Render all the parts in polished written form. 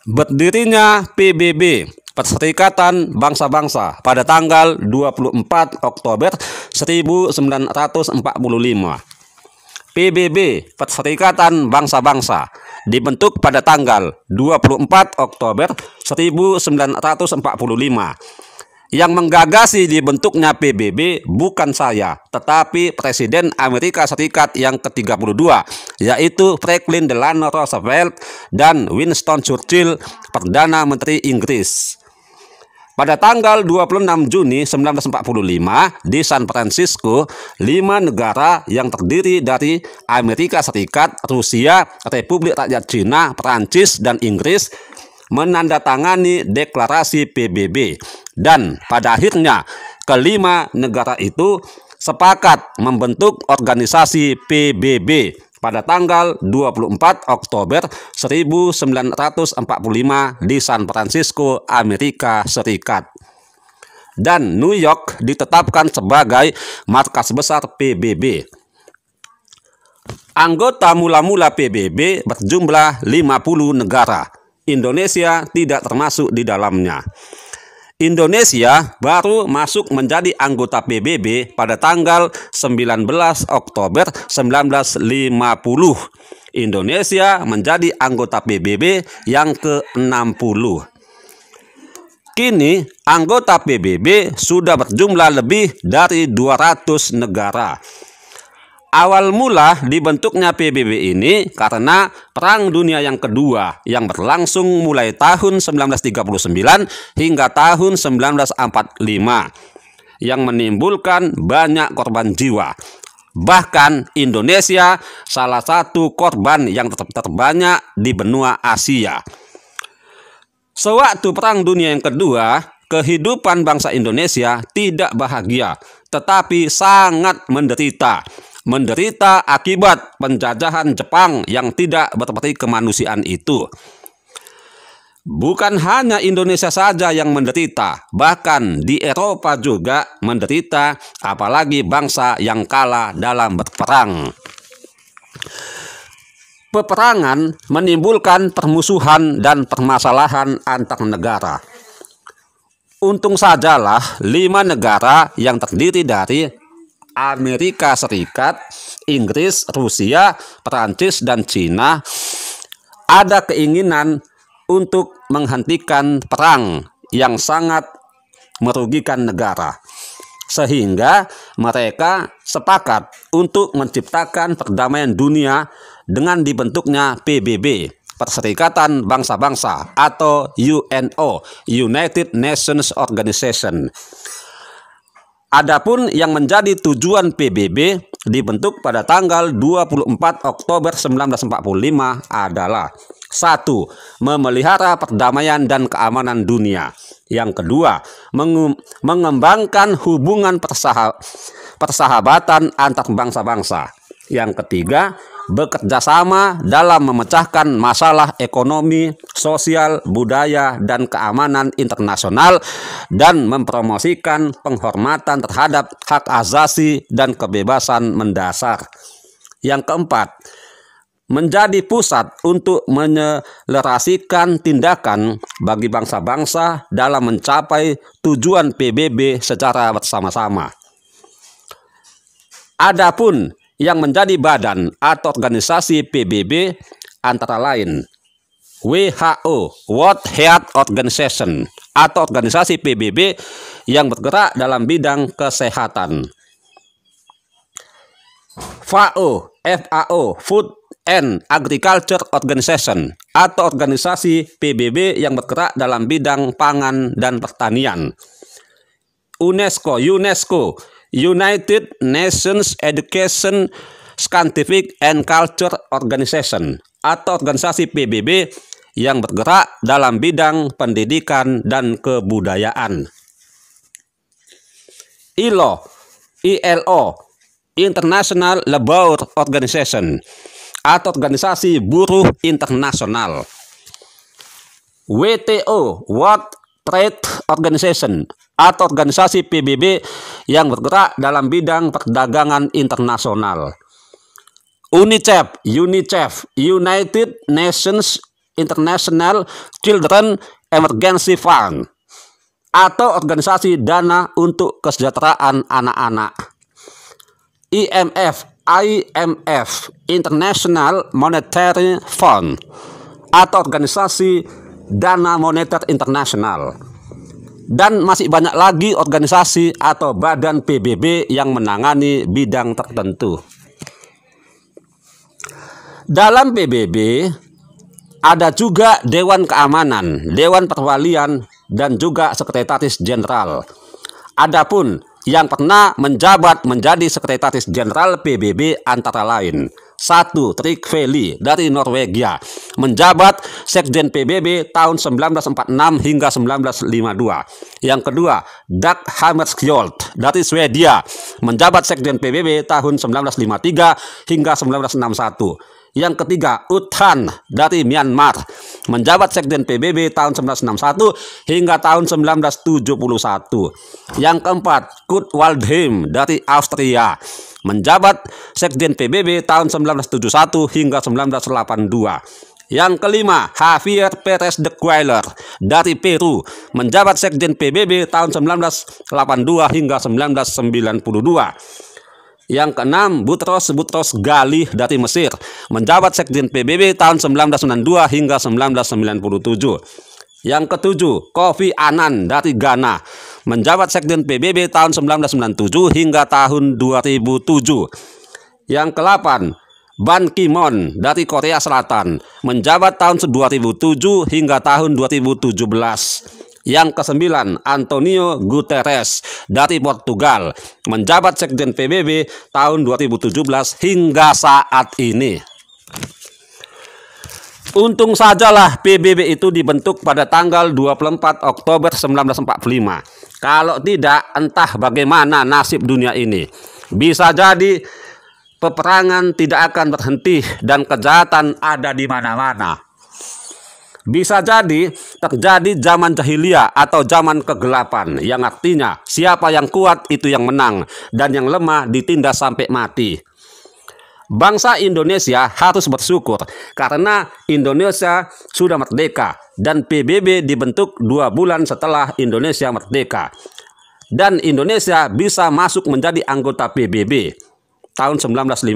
Berdirinya PBB, Perserikatan Bangsa-Bangsa, pada tanggal 24 Oktober 1945. PBB, Perserikatan Bangsa-Bangsa, dibentuk pada tanggal 24 Oktober 1945. Yang menggagasi dibentuknya PBB bukan saya, tetapi Presiden Amerika Serikat yang ke-32, yaitu Franklin Delano Roosevelt dan Winston Churchill, Perdana Menteri Inggris. Pada tanggal 26 Juni 1945 di San Francisco, 5 negara yang terdiri dari Amerika Serikat, Rusia, Republik Rakyat Cina, Perancis, dan Inggris menandatangani deklarasi PBB, dan pada akhirnya kelima negara itu sepakat membentuk organisasi PBB pada tanggal 24 Oktober 1945 di San Francisco, Amerika Serikat. Dan New York ditetapkan sebagai markas besar PBB. Anggota mula-mula PBB berjumlah 50 negara. Indonesia tidak termasuk di dalamnya. Indonesia baru masuk menjadi anggota PBB pada tanggal 19 Oktober 1950. Indonesia menjadi anggota PBB yang ke-60. Kini anggota PBB sudah berjumlah lebih dari 200 negara. Awal mula dibentuknya PBB ini karena Perang Dunia yang Kedua yang berlangsung mulai tahun 1939 hingga tahun 1945 yang menimbulkan banyak korban jiwa. Bahkan Indonesia salah satu korban yang terbanyak di benua Asia. Sewaktu Perang Dunia yang Kedua, kehidupan bangsa Indonesia tidak bahagia, tetapi sangat menderita. Menderita akibat penjajahan Jepang yang tidak berperi kemanusiaan itu. Bukan hanya Indonesia saja yang menderita, bahkan di Eropa juga menderita, apalagi bangsa yang kalah dalam berperang. Peperangan menimbulkan permusuhan dan permasalahan antar negara. Untung sajalah 5 negara yang terdiri dari Amerika Serikat, Inggris, Rusia, Perancis, dan Cina ada keinginan untuk menghentikan perang yang sangat merugikan negara. Sehingga mereka sepakat untuk menciptakan perdamaian dunia dengan dibentuknya PBB, Perserikatan Bangsa-Bangsa, atau UNO, United Nations Organization. Adapun yang menjadi tujuan PBB dibentuk pada tanggal 24 Oktober 1945 adalah: 1. Memelihara perdamaian dan keamanan dunia. Yang kedua, mengembangkan hubungan persahabatan antar bangsa-bangsa. Yang ketiga, bekerja sama dalam memecahkan masalah ekonomi, sosial, budaya, dan keamanan internasional dan mempromosikan penghormatan terhadap hak asasi dan kebebasan mendasar. Yang keempat, menjadi pusat untuk menyelaraskan tindakan bagi bangsa-bangsa dalam mencapai tujuan PBB secara bersama-sama. Adapun yang menjadi badan atau organisasi PBB antara lain WHO, World Health Organization, atau organisasi PBB yang bergerak dalam bidang kesehatan. FAO, Food and Agriculture Organization, atau organisasi PBB yang bergerak dalam bidang pangan dan pertanian. UNESCO, United Nations Education, Scientific and Culture Organization, atau organisasi PBB yang bergerak dalam bidang pendidikan dan kebudayaan. ILO, International Labour Organization, atau organisasi buruh internasional. WTO, World Trade Organization, atau organisasi PBB yang bergerak dalam bidang perdagangan internasional. UNICEF, United Nations International Children Emergency Fund atau Organisasi Dana untuk Kesejahteraan Anak-anak. IMF, International Monetary Fund atau Organisasi Dana Moneter Internasional. Dan masih banyak lagi organisasi atau badan PBB yang menangani bidang tertentu. Dalam PBB ada juga Dewan Keamanan, Dewan Perwalian, dan juga Sekretaris Jenderal. Adapun yang pernah menjabat menjadi Sekretaris Jenderal PBB antara lain: 1. Trygve dari Norwegia, menjabat Sekjen PBB tahun 1946 hingga 1952. Yang kedua, Dag Hammarskjöld dari Swedia, menjabat Sekjen PBB tahun 1953 hingga 1961. Yang ketiga, Uthan dari Myanmar, menjabat Sekjen PBB tahun 1961 hingga tahun 1971. Yang keempat, Kurt Waldheim dari Austria, menjabat Sekjen PBB tahun 1971 hingga 1982. Yang kelima, Javier Perez de Cuellar dari Peru, menjabat Sekjen PBB tahun 1982 hingga 1992. Yang keenam, Boutros Ghali dari Mesir, menjabat Sekjen PBB tahun 1992 hingga 1997. Yang ketujuh, Kofi Annan dari Ghana, menjabat Sekjen PBB tahun 1997 hingga tahun 2007. Yang ke-8, Ban Ki-moon dari Korea Selatan, menjabat tahun 2007 hingga tahun 2017. Yang ke-9, Antonio Guterres dari Portugal, menjabat Sekjen PBB tahun 2017 hingga saat ini. Untung sajalah PBB itu dibentuk pada tanggal 24 Oktober 1945. Kalau tidak, entah bagaimana nasib dunia ini. Bisa jadi peperangan tidak akan berhenti dan kejahatan ada di mana-mana. Bisa jadi terjadi zaman jahiliyah atau zaman kegelapan, yang artinya siapa yang kuat itu yang menang dan yang lemah ditindas sampai mati. Bangsa Indonesia harus bersyukur karena Indonesia sudah merdeka dan PBB dibentuk 2 bulan setelah Indonesia merdeka. Dan Indonesia bisa masuk menjadi anggota PBB tahun 1950.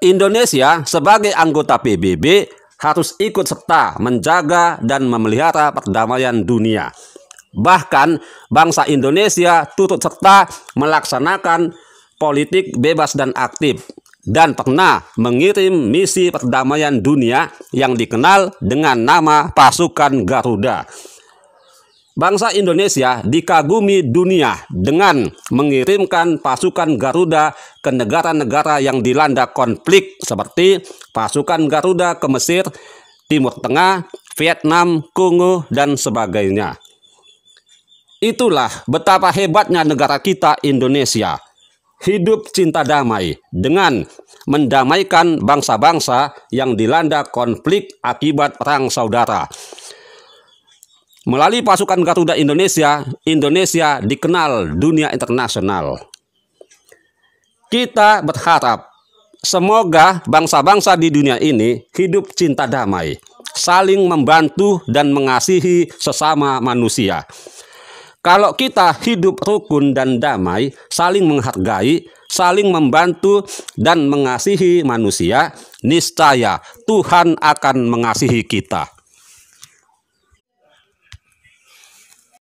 Indonesia sebagai anggota PBB harus ikut serta menjaga dan memelihara perdamaian dunia. Bahkan bangsa Indonesia turut serta melaksanakan politik bebas dan aktif dan pernah mengirim misi perdamaian dunia yang dikenal dengan nama Pasukan Garuda. Bangsa Indonesia dikagumi dunia dengan mengirimkan pasukan Garuda ke negara-negara yang dilanda konflik seperti pasukan Garuda ke Mesir, Timur Tengah, Vietnam, Kongo, dan sebagainya. Itulah betapa hebatnya negara kita Indonesia. Hidup cinta damai dengan mendamaikan bangsa-bangsa yang dilanda konflik akibat perang saudara. Melalui pasukan Garuda Indonesia, Indonesia dikenal dunia internasional. Kita berharap semoga bangsa-bangsa di dunia ini hidup cinta damai, saling membantu dan mengasihi sesama manusia. Kalau kita hidup rukun dan damai, saling menghargai, saling membantu dan mengasihi manusia, niscaya Tuhan akan mengasihi kita.